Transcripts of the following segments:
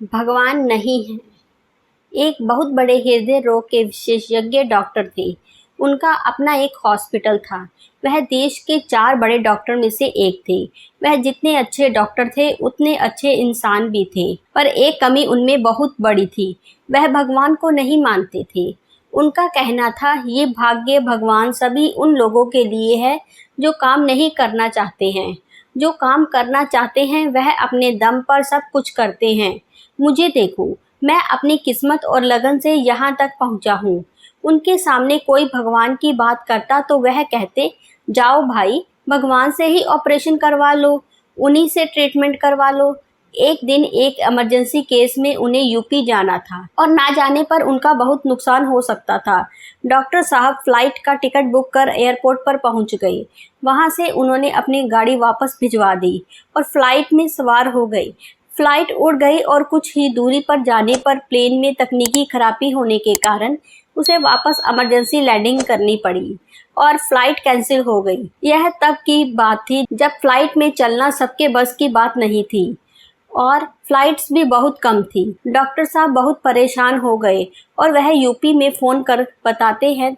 भगवान नहीं है। एक बहुत बड़े हृदय रोग के विशेषज्ञ डॉक्टर थे। उनका अपना एक हॉस्पिटल था। वह देश के 4 बड़े डॉक्टर में से एक थे। वह जितने अच्छे डॉक्टर थे उतने अच्छे इंसान भी थे, पर एक कमी उनमें बहुत बड़ी थी। वह भगवान को नहीं मानते थे। उनका कहना था, ये भाग्य भगवान सभी उन लोगों के लिए है जो काम नहीं करना चाहते हैं। जो काम करना चाहते हैं वह अपने दम पर सब कुछ करते हैं। मुझे देखो, मैं अपनी किस्मत और लगन से यहाँ तक पहुँचा हूँ। उनके सामने कोई भगवान की बात करता तो वह कहते, जाओ भाई, भगवान से ही ऑपरेशन करवा लो, उन्हीं से ट्रीटमेंट करवा लो। एक दिन एक इमरजेंसी केस में उन्हें यूपी जाना था और ना जाने पर उनका बहुत नुकसान हो सकता था। डॉक्टर साहब फ्लाइट का टिकट बुक कर एयरपोर्ट पर पहुंच गए। वहां से उन्होंने अपनी गाड़ी वापस भिजवा दी और फ्लाइट में सवार हो गए। फ्लाइट उड़ गई और कुछ ही दूरी पर जाने पर प्लेन में तकनीकी खराबी होने के कारण उसे वापस इमरजेंसी लैंडिंग करनी पड़ी और फ्लाइट कैंसिल हो गई। यह तब की बात थी जब फ्लाइट में चलना सबके बस की बात नहीं थी और फ्लाइट्स भी बहुत कम थी। डॉक्टर साहब बहुत परेशान हो गए और वह यूपी में फ़ोन कर बताते हैं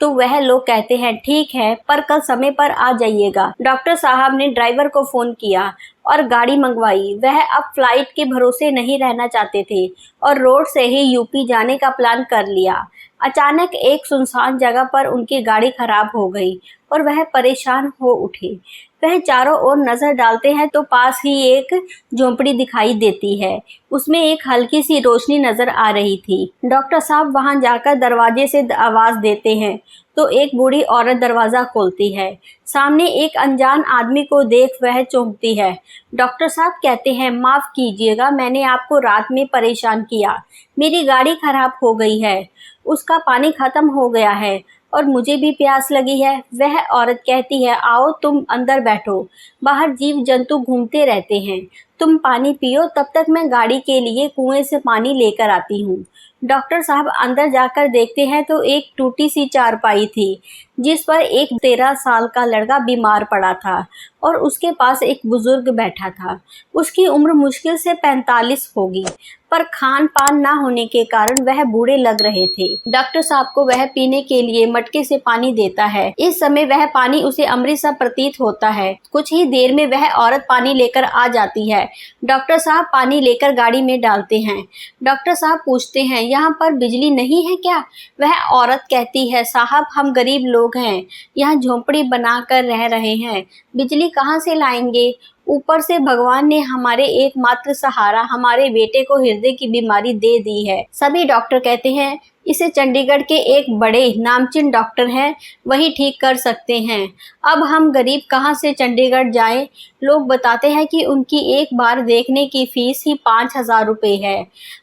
तो वह लोग कहते हैं, ठीक है, पर कल समय पर आ जाइएगा। डॉक्टर साहब ने ड्राइवर को फ़ोन किया और गाड़ी मंगवाई। वह अब फ्लाइट के भरोसे नहीं रहना चाहते थे और रोड से ही यूपी जाने का प्लान कर लिया। अचानक एक सुनसान जगह पर उनकी गाड़ी खराब हो गई और वह परेशान हो उठे। वह चारों ओर नजर डालते हैं तो पास ही एक झोंपड़ी दिखाई देती है। उसमें एक हल्की सी रोशनी नजर आ रही थी। डॉक्टर साहब वहां जाकर दरवाजे से आवाज देते हैं तो एक बूढ़ी औरत दरवाजा खोलती है। सामने एक अनजान आदमी को देख वह चौंकती है। डॉक्टर साहब कहते हैं, माफ कीजिएगा, मैंने आपको रात में परेशान किया। मेरी गाड़ी खराब हो गई है, उसका पानी खत्म हो गया है और मुझे भी प्यास लगी है। वह औरत कहती है, आओ तुम अंदर बैठो, बाहर जीव जंतु घूमते रहते हैं, तुम पानी पियो, तब तक मैं गाड़ी के लिए कुएं से पानी लेकर आती हूँ। डॉक्टर साहब अंदर जाकर देखते हैं तो एक टूटी सी चारपाई थी जिस पर एक 13 साल का लड़का बीमार पड़ा था और उसके पास एक बुजुर्ग बैठा था। उसकी उम्र मुश्किल से 45 होगी, पर खान पान ना होने के कारण वह बूढ़े लग रहे थे। डॉक्टर साहब को वह पीने के लिए मटके से पानी देता है। इस समय वह पानी उसे अमृत सा प्रतीत होता है। कुछ ही देर में वह औरत पानी लेकर आ जाती है। डॉक्टर साहब पानी लेकर गाड़ी में डालते हैं। डॉक्टर साहब पूछते हैं, यहाँ पर बिजली नहीं है क्या? वह औरत कहती है, साहब हम गरीब लोग हैं, यहाँ झोंपड़ी बनाकर रह रहे हैं, बिजली कहाँ से लाएंगे? ऊपर से भगवान ने हमारे एकमात्र सहारा हमारे बेटे को हृदय की बीमारी दे दी है। सभी डॉक्टर कहते हैं, इसे चंडीगढ़ के एक बड़े नामचीन डॉक्टर हैं, वही ठीक कर सकते हैं। अब हम गरीब कहाँ से चंडीगढ़ जाएं? लोग बताते हैं कि उनकी एक बार देखने की फीस ही 5,000 रुपये है।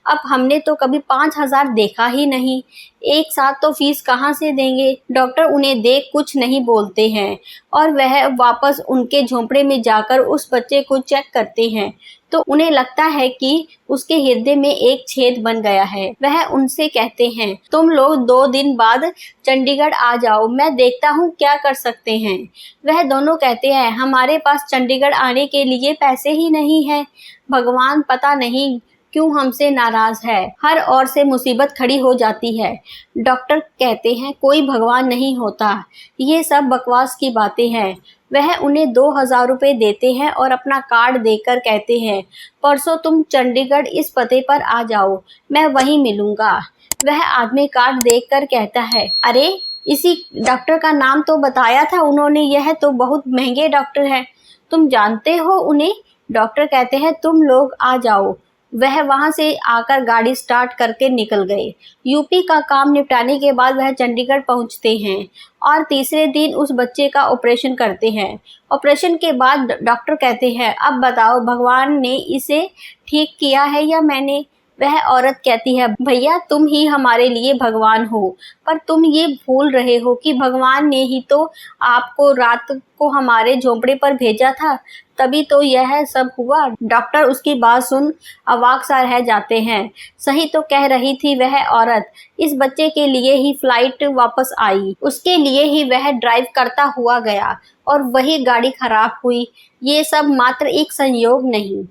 अब हमने तो कभी 5,000 देखा ही नहीं, एक साथ तो फीस कहाँ से देंगे? डॉक्टर उन्हें देख कुछ नहीं बोलते हैं और वह वापस उनके झोंपड़े में जाकर उस बच्चे को चेक करते हैं तो उन्हें लगता है कि उसके हृदय में एक छेद बन गया है। वह उनसे कहते हैं, तुम लोग 2 दिन बाद चंडीगढ़ आ जाओ, मैं देखता हूँ क्या कर सकते हैं। वह दोनों कहते हैं, हमारे पास चंडीगढ़ आने के लिए पैसे ही नहीं है। भगवान पता नहीं क्यों हमसे नाराज है, हर ओर से मुसीबत खड़ी हो जाती है। डॉक्टर कहते हैं, कोई भगवान नहीं होता, ये सब बकवास की बातें हैं। वह उन्हें 2,000 रुपये देते हैं और अपना कार्ड देकर कहते हैं, परसों तुम चंडीगढ़ इस पते पर आ जाओ, मैं वहीं मिलूंगा। वह आदमी कार्ड देखकर कहता है, अरे इसी डॉक्टर का नाम तो बताया था उन्होंने, यह तो बहुत महंगे डॉक्टर हैं, तुम जानते हो उन्हें? डॉक्टर कहते हैं, तुम लोग आ जाओ। वह वहां से आकर गाड़ी स्टार्ट करके निकल गए। यूपी का काम निपटाने के बाद वह चंडीगढ़ पहुंचते हैं और तीसरे दिन उस बच्चे का ऑपरेशन करते हैं। ऑपरेशन के बाद डॉक्टर कहते हैं, अब बताओ भगवान ने इसे ठीक किया है या मैंने? वह औरत कहती है, भैया तुम ही हमारे लिए भगवान हो, पर तुम ये भूल रहे हो कि भगवान ने ही तो आपको रात को हमारे झोंपड़े पर भेजा था, तभी तो यह सब हुआ। डॉक्टर उसकी बात सुन अवाक सा रह जाते हैं। सही तो कह रही थी वह औरत, इस बच्चे के लिए ही फ्लाइट वापस आई, उसके लिए ही वह ड्राइव करता हुआ गया और वही गाड़ी खराब हुई। ये सब मात्र एक संयोग नहीं,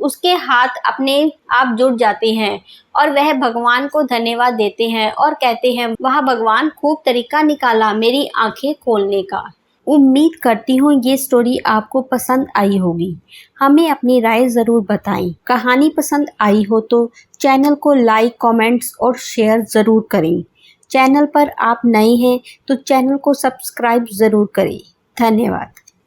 उसके हाथ अपने आप जुड़ जाते हैं और वह भगवान को धन्यवाद देते हैं और कहते हैं, वाह भगवान, खूब तरीका निकाला मेरी आंखें खोलने का। उम्मीद करती हूँ ये स्टोरी आपको पसंद आई होगी। हमें अपनी राय ज़रूर बताएं। कहानी पसंद आई हो तो चैनल को लाइक, कमेंट्स और शेयर ज़रूर करें। चैनल पर आप नए हैं तो चैनल को सब्सक्राइब ज़रूर करें। धन्यवाद।